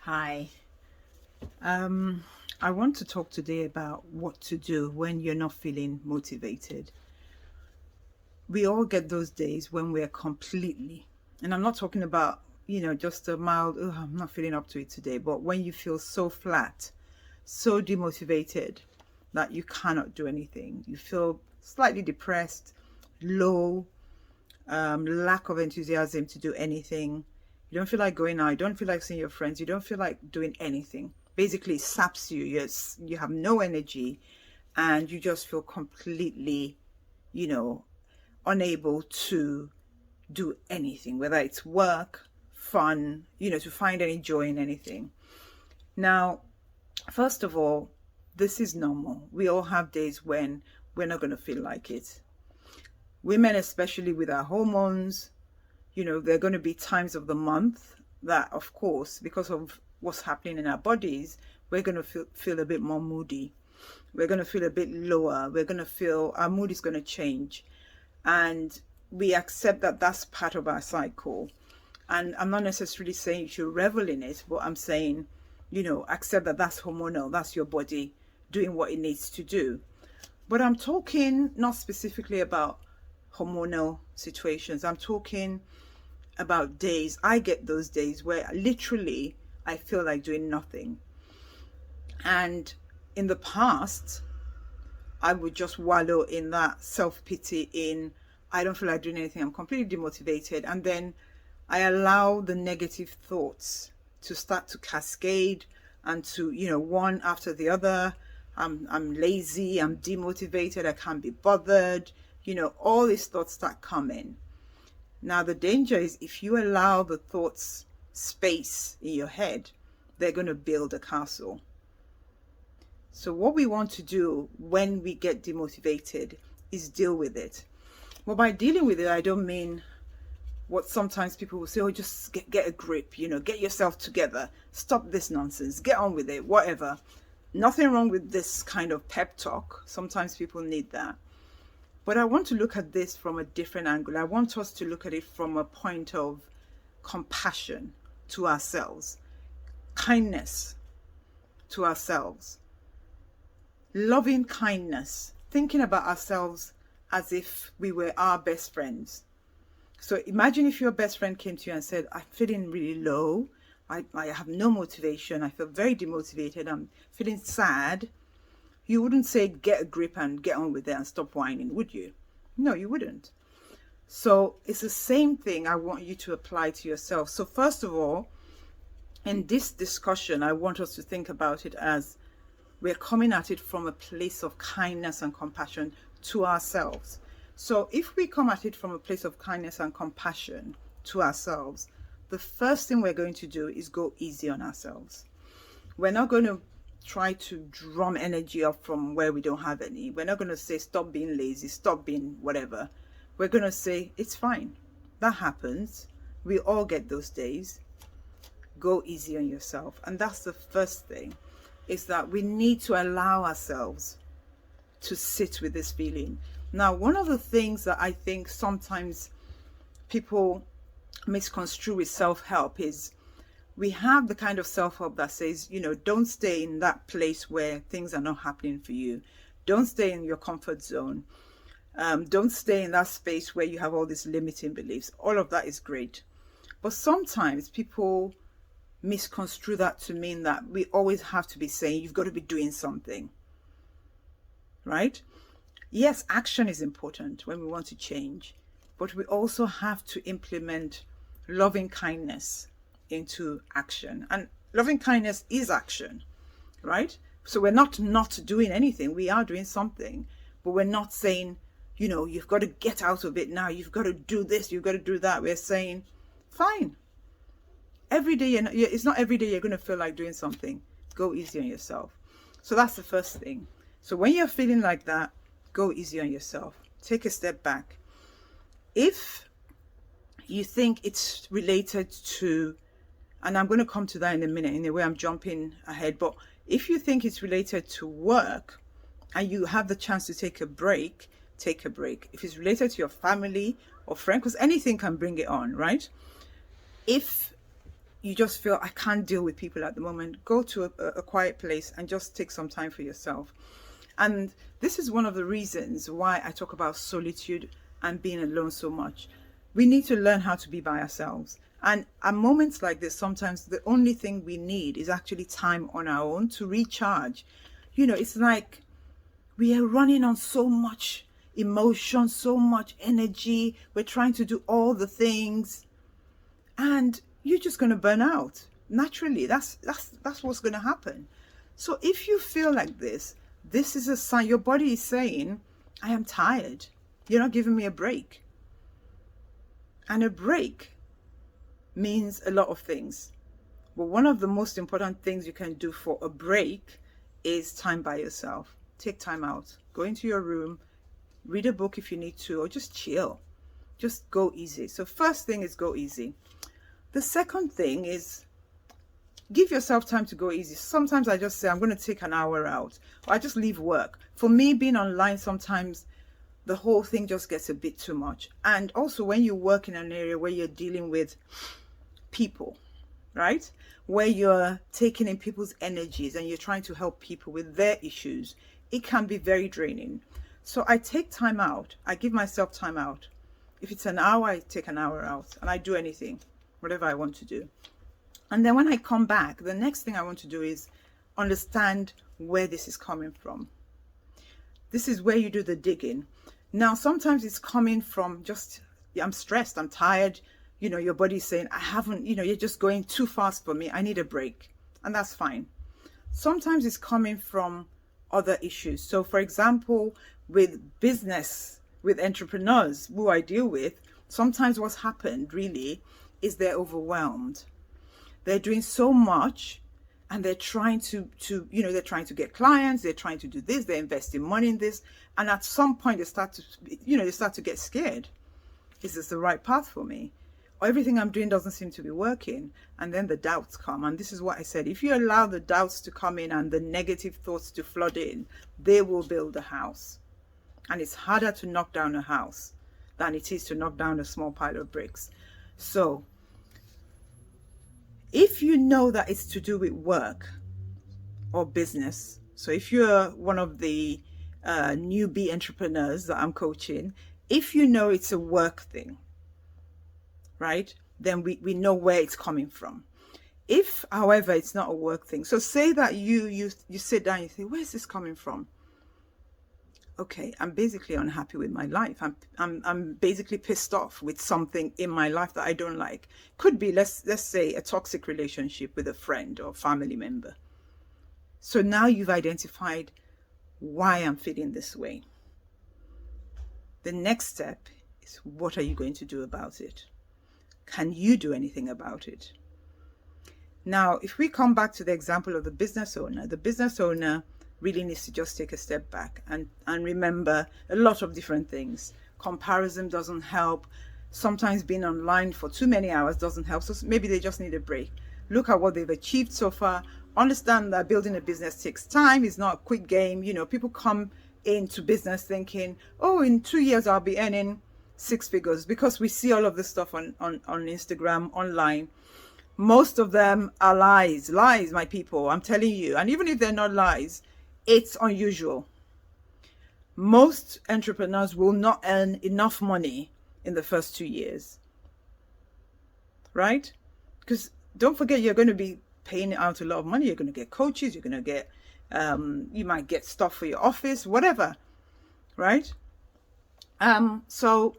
Hi. I want to talk today about what to do when you're not feeling motivated. We all get those days when we're completely, and I'm not talking about, just a mild, oh, I'm not feeling up to it today, but when you feel so flat, so demotivated that you cannot do anything. You feel slightly depressed, low, lack of enthusiasm to do anything. You don't feel like going out. You don't feel like seeing your friends. You don't feel like doing anything. Basically, it saps you. Yes, you have no energy, and you just feel completely, you know, unable to do anything, whether it's work, fun, to find any joy in anything. Now, first of all, this is normal. We all have days when we're not going to feel like it. Women, especially with our hormones, there are going to be times of the month that, of course, because of what's happening in our bodies, we're going to feel a bit more moody. We're going to feel a bit lower. We're going to feel our mood is going to change. And we accept that that's part of our cycle. And I'm not necessarily saying you should revel in it, but I'm saying, accept that that's hormonal. That's your body doing what it needs to do. But I'm talking not specifically about hormonal situations. I'm talking about days. I get those days where literally I feel like doing nothing. And in the past, I would just wallow in that self-pity in, I don't feel like doing anything. I'm completely demotivated. And then I allow the negative thoughts to start to cascade and to, one after the other. I'm lazy, I'm demotivated, I can't be bothered. All these thoughts start coming. Now, the danger is if you allow the thoughts space in your head, they're going to build a castle. So what we want to do when we get demotivated is deal with it. Well, by dealing with it, I don't mean what sometimes people will say, oh, just get a grip, get yourself together, stop this nonsense, get on with it, whatever. Nothing wrong with this kind of pep talk. Sometimes people need that. But I want to look at this from a different angle. I want us to look at it from a point of compassion to ourselves, kindness to ourselves, loving kindness, thinking about ourselves as if we were our best friends. So imagine if your best friend came to you and said, I'm feeling really low. I have no motivation. I feel very demotivated. I'm feeling sad. You wouldn't say, get a grip and get on with it and stop whining, would you? No, you wouldn't. So it's the same thing I want you to apply to yourself. So first of all, in this discussion, I want us to think about it as we're coming at it from a place of kindness and compassion to ourselves. So if we come at it from a place of kindness and compassion to ourselves, the first thing we're going to do is go easy on ourselves. We're not going to try to drum energy up from where we don't have any. We're not going to say, stop being lazy, stop being whatever. We're going to say, it's fine. That happens. We all get those days. Go easy on yourself. And that's the first thing, is that we need to allow ourselves to sit with this feeling. Now, one of the things that I think sometimes people misconstrue with self-help is we have the kind of self-help that says, don't stay in that place where things are not happening for you. Don't stay in your comfort zone. Don't stay in that space where you have all these limiting beliefs. All of that is great. But sometimes people misconstrue that to mean that we always have to be saying, you've got to be doing something, right? Yes, action is important when we want to change, but we also have to implement loving kindness into action. And loving kindness is action, right? So we're not doing anything. We are doing something, but we're not saying, you've got to get out of it now. You've got to do this. You've got to do that. We're saying, fine. Every day, it's not every day you're going to feel like doing something. Go easy on yourself. So that's the first thing. So when you're feeling like that, go easy on yourself. Take a step back. If you think it's related to, and I'm going to come to that in a minute, in a way I'm jumping ahead, but if you think it's related to work and you have the chance to take a break, take a break. If it's related to your family or friend, because anything can bring it on, right? If you just feel, I can't deal with people at the moment, go to a quiet place and just take some time for yourself. And this is one of the reasons why I talk about solitude and being alone so much. We need to learn how to be by ourselves. And at moments like this, sometimes the only thing we need is actually time on our own to recharge. It's like we are running on so much emotion, so much energy. We're trying to do all the things, and you're just going to burn out naturally. That's what's going to happen. So if you feel like this is a sign. Your body is saying, I am tired. You're not giving me a break. And a break means a lot of things. But one of the most important things you can do for a break is time by yourself. Take time out. Go into your room, read a book if you need to, or just chill. Just go easy. So first thing is go easy. The second thing is give yourself time to go easy. Sometimes I just say, I'm going to take an hour out, or I just leave work. For me, being online, sometimes the whole thing just gets a bit too much. And also when you work in an area where you're dealing with people, right? Where you're taking in people's energies and you're trying to help people with their issues, it can be very draining. So I take time out. I give myself time out. If it's an hour, I take an hour out and I do anything, whatever I want to do. And then when I come back, the next thing I want to do is understand where this is coming from. This is where you do the digging. Now, sometimes it's coming from just, I'm stressed, I'm tired. Your body's saying, I haven't, you're just going too fast for me. I need a break. And that's fine. Sometimes it's coming from other issues. So for example, with business, with entrepreneurs who I deal with, sometimes what's happened really is they're overwhelmed. They're doing so much and they're trying to they're trying to get clients, they're trying to do this, they're investing money in this. And at some point they start to get scared. Is this the right path for me? Or everything I'm doing doesn't seem to be working. And then the doubts come. And this is what I said. If you allow the doubts to come in and the negative thoughts to flood in, they will build a house. And it's harder to knock down a house than it is to knock down a small pile of bricks. So if you know that it's to do with work or business, so if you're one of the newbie entrepreneurs that I'm coaching, if you know it's a work thing, right, then we know where it's coming from. If, however, it's not a work thing, so say that you sit down and you say, where's this coming from? Okay, I'm basically unhappy with my life. I'm basically pissed off with something in my life that I don't like. Could be, let's say, a toxic relationship with a friend or family member. So now you've identified why I'm feeling this way. The next step is, what are you going to do about it? Can you do anything about it? Now, if we come back to the example of the business owner really needs to just take a step back and remember a lot of different things. Comparison doesn't help. Sometimes being online for too many hours doesn't help. So maybe they just need a break. Look at what they've achieved so far. Understand that building a business takes time. It's not a quick game. People come into business thinking, oh, in 2 years I'll be earning 6 figures, because we see all of this stuff on Instagram, online. Most of them are lies, my people. I'm telling you. And even if they're not lies, it's unusual. Most entrepreneurs will not earn enough money in the first 2 years, right? Because don't forget, you're going to be paying out a lot of money. You're going to get coaches. You're going to get, you might get stuff for your office, whatever, right? So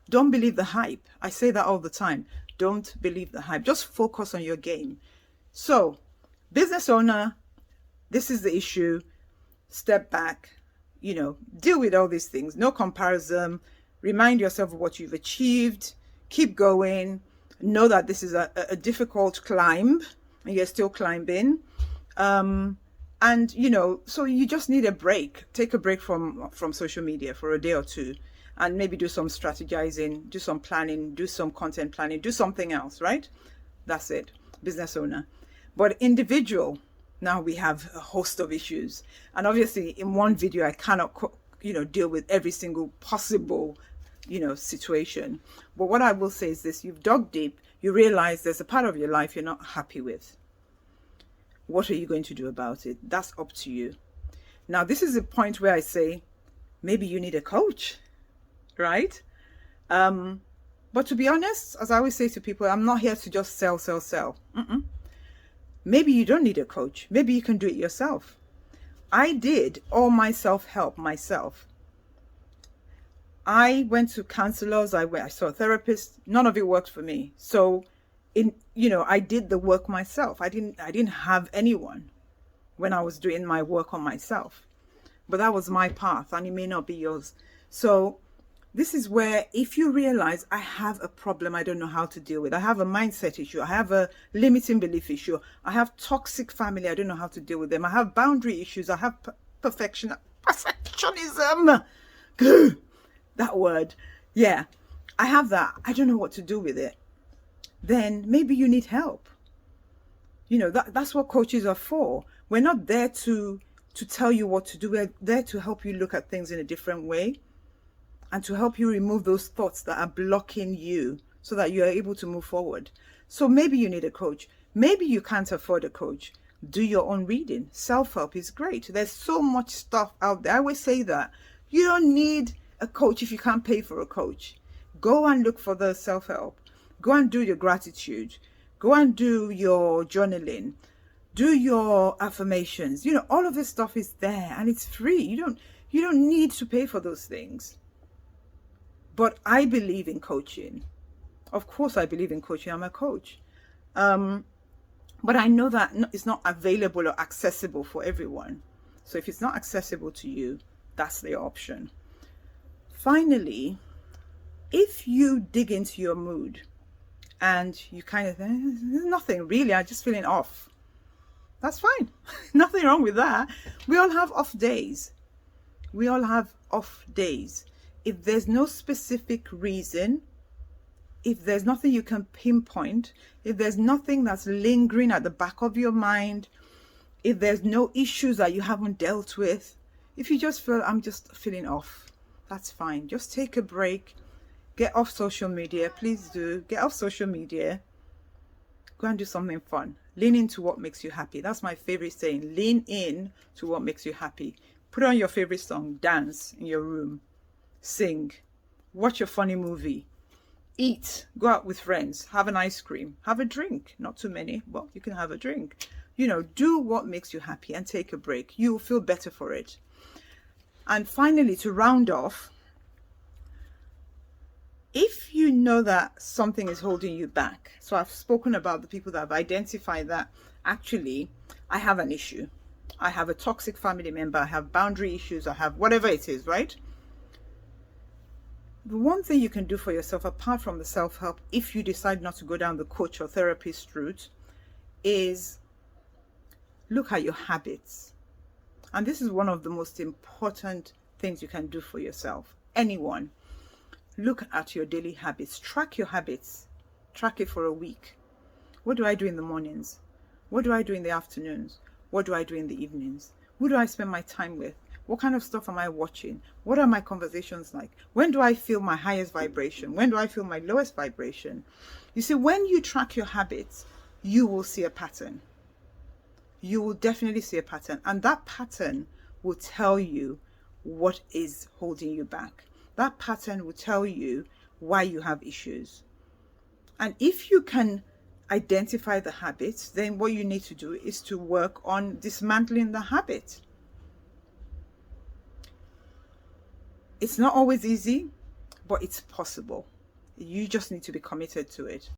don't believe the hype. I say that all the time. Don't believe the hype. Just focus on your game. So, business owner, this is the issue. Step back, deal with all these things. No comparison. Remind yourself of what you've achieved. Keep going. Know that this is a difficult climb and you're still climbing. And, so you just need a break. Take a break from social media for a day or two, and maybe do some strategizing, do some planning, do some content planning, do something else, right? That's it. Business owner. But individual, now we have a host of issues. And obviously in one video, I cannot, deal with every single possible situation. But what I will say is this: you've dug deep, you realize there's a part of your life you're not happy with. What are you going to do about it? That's up to you. Now, this is a point where I say, maybe you need a coach, right? But to be honest, as I always say to people, I'm not here to just sell. Maybe you don't need a coach. Maybe you can do it yourself. I did all my self-help myself. I went to counselors, I saw a therapist. None of it worked for me. So I did the work myself. I didn't have anyone when I was doing my work on myself. But that was my path, and it may not be yours. So this is where, if you realize I have a problem I don't know how to deal with, I have a mindset issue, I have a limiting belief issue, I have toxic family, I don't know how to deal with them, I have boundary issues, I have perfectionism, that word, yeah, I have that, I don't know what to do with it, then maybe you need help. That's what coaches are for. We're not there to tell you what to do. We're there to help you look at things in a different way, and to help you remove those thoughts that are blocking you so that you are able to move forward. So maybe you need a coach. Maybe you can't afford a coach. Do your own reading. Self-help is great. There's so much stuff out there. I always say that. You don't need a coach if you can't pay for a coach. Go and look for the self-help. Go and do your gratitude. Go and do your journaling. Do your affirmations. All of this stuff is there and it's free. You don't need to pay for those things. But I believe in coaching. Of course, I believe in coaching. I'm a coach. But I know that it's not available or accessible for everyone. So if it's not accessible to you, that's the option. Finally, if you dig into your mood and you kind of think, there's nothing really, I'm just feeling off. That's fine. Nothing wrong with that. We all have off days. We all have off days. If there's no specific reason, if there's nothing you can pinpoint, if there's nothing that's lingering at the back of your mind, if there's no issues that you haven't dealt with, if you just feel, I'm just feeling off, that's fine. Just take a break. Get off social media. Please do. Get off social media. Go and do something fun. Lean into what makes you happy. That's my favorite saying. Lean in to what makes you happy. Put on your favorite song. Dance in your room. Sing, watch a funny movie, eat, go out with friends, have an ice cream, have a drink, not too many, but you can have a drink. Do what makes you happy and take a break. You will feel better for it. And finally, to round off, if you know that something is holding you back, so I've spoken about the people that have identified that actually I have an issue, I have a toxic family member, I have boundary issues, I have whatever it is, right? The one thing you can do for yourself, apart from the self-help, if you decide not to go down the coach or therapist route, is look at your habits. And this is one of the most important things you can do for yourself. Anyone. Look at your daily habits. Track your habits. Track it for a week. What do I do in the mornings? What do I do in the afternoons? What do I do in the evenings? Who do I spend my time with? What kind of stuff am I watching? What are my conversations like? When do I feel my highest vibration? When do I feel my lowest vibration? You see, when you track your habits, you will see a pattern. You will definitely see a pattern. And that pattern will tell you what is holding you back. That pattern will tell you why you have issues. And if you can identify the habits, then what you need to do is to work on dismantling the habit. It's not always easy, but it's possible. You just need to be committed to it.